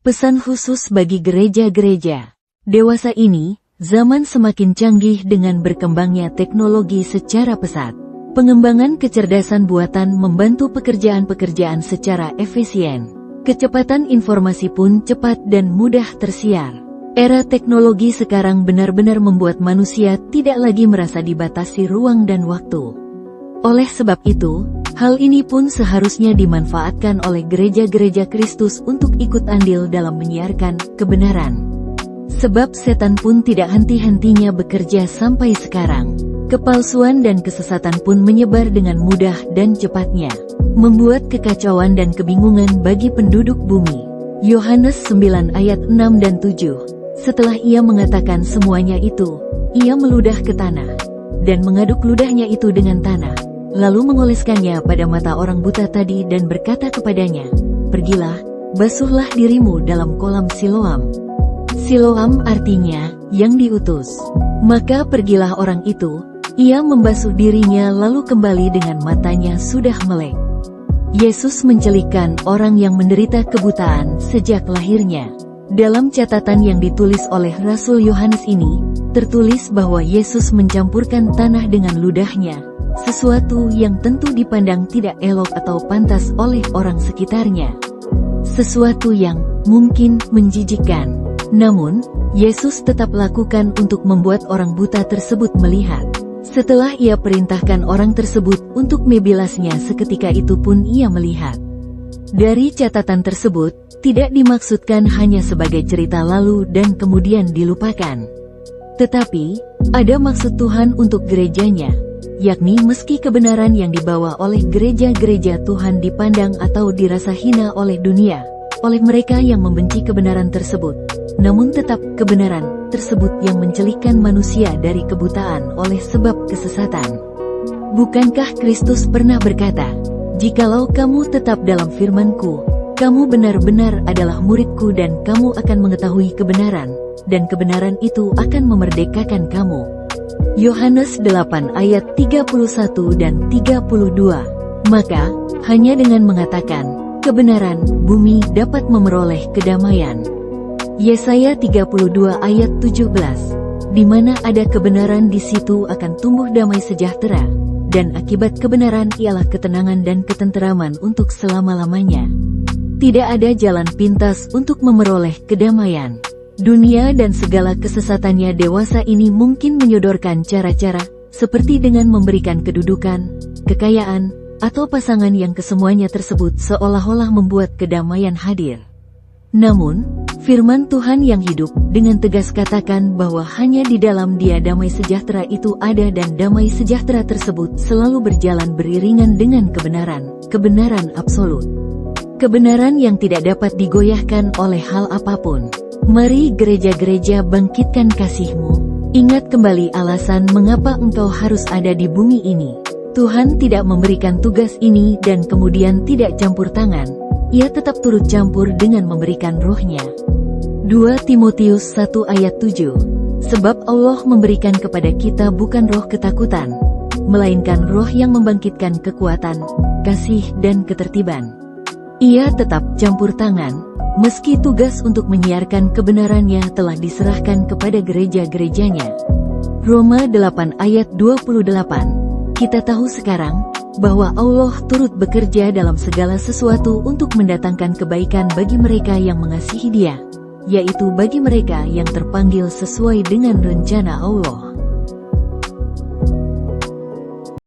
Pesan khusus bagi gereja-gereja dewasa ini, zaman semakin canggih dengan berkembangnya teknologi secara pesat. Pengembangan kecerdasan buatan membantu pekerjaan-pekerjaan secara efisien. Kecepatan informasi pun cepat dan mudah tersiar. Era teknologi sekarang benar-benar membuat manusia tidak lagi merasa dibatasi ruang dan waktu. Oleh sebab itu, hal ini pun seharusnya dimanfaatkan oleh gereja-gereja Kristus untuk ikut andil dalam menyiarkan kebenaran. Sebab setan pun tidak henti-hentinya bekerja sampai sekarang. Kepalsuan dan kesesatan pun menyebar dengan mudah dan cepatnya, membuat kekacauan dan kebingungan bagi penduduk bumi. Yohanes 9 ayat 6 dan 7. Setelah ia mengatakan semuanya itu, ia meludah ke tanah, dan mengaduk ludahnya itu dengan tanah, lalu mengoleskannya pada mata orang buta tadi dan berkata kepadanya, "Pergilah, basuhlah dirimu dalam kolam Siloam." Siloam artinya, yang diutus. Maka pergilah orang itu, ia membasuh dirinya lalu kembali dengan matanya sudah melek. Yesus mencelikkan orang yang menderita kebutaan sejak lahirnya. Dalam catatan yang ditulis oleh Rasul Yohanes ini, tertulis bahwa Yesus mencampurkan tanah dengan ludahnya, sesuatu yang tentu dipandang tidak elok atau pantas oleh orang sekitarnya. Sesuatu yang mungkin menjijikkan. Namun, Yesus tetap lakukan untuk membuat orang buta tersebut melihat. Setelah ia perintahkan orang tersebut untuk membilasnya, seketika itu pun ia melihat. Dari catatan tersebut, tidak dimaksudkan hanya sebagai cerita lalu dan kemudian dilupakan. Tetapi, ada maksud Tuhan untuk gerejanya, yakni meski kebenaran yang dibawa oleh gereja-gereja Tuhan dipandang atau dirasa hina oleh dunia, oleh mereka yang membenci kebenaran tersebut, namun tetap kebenaran tersebut yang mencelikkan manusia dari kebutaan oleh sebab kesesatan. Bukankah Kristus pernah berkata, "Jikalau kamu tetap dalam firman-Ku, kamu benar-benar adalah murid-Ku dan kamu akan mengetahui kebenaran, dan kebenaran itu akan memerdekakan kamu." Yohanes 8 ayat 31 dan 32. Maka, hanya dengan mengatakan kebenaran, bumi dapat memperoleh kedamaian. Yesaya 32 ayat 17. Di mana ada kebenaran di situ akan tumbuh damai sejahtera, dan akibat kebenaran ialah ketenangan dan ketenteraman untuk selama-lamanya. Tidak ada jalan pintas untuk memperoleh kedamaian. Dunia dan segala kesesatannya dewasa ini mungkin menyodorkan cara-cara, seperti dengan memberikan kedudukan, kekayaan, atau pasangan yang kesemuanya tersebut seolah-olah membuat kedamaian hadir. Namun, firman Tuhan yang hidup dengan tegas katakan bahwa hanya di dalam Dia damai sejahtera itu ada, dan damai sejahtera tersebut selalu berjalan beriringan dengan kebenaran absolut. Kebenaran yang tidak dapat digoyahkan oleh hal apapun. Mari gereja-gereja bangkitkan kasih-Mu. Ingat kembali alasan mengapa engkau harus ada di bumi ini. Tuhan tidak memberikan tugas ini dan kemudian tidak campur tangan. Ia tetap turut campur dengan memberikan roh-Nya. 2 Timotius 1 ayat 7. Sebab Allah memberikan kepada kita bukan roh ketakutan, melainkan roh yang membangkitkan kekuatan, kasih dan ketertiban. Ia tetap campur tangan, meski tugas untuk menyiarkan kebenarannya telah diserahkan kepada gereja-gerejanya. Roma 8 ayat 28. Kita tahu sekarang bahwa Allah turut bekerja dalam segala sesuatu untuk mendatangkan kebaikan bagi mereka yang mengasihi Dia, yaitu bagi mereka yang terpanggil sesuai dengan rencana Allah.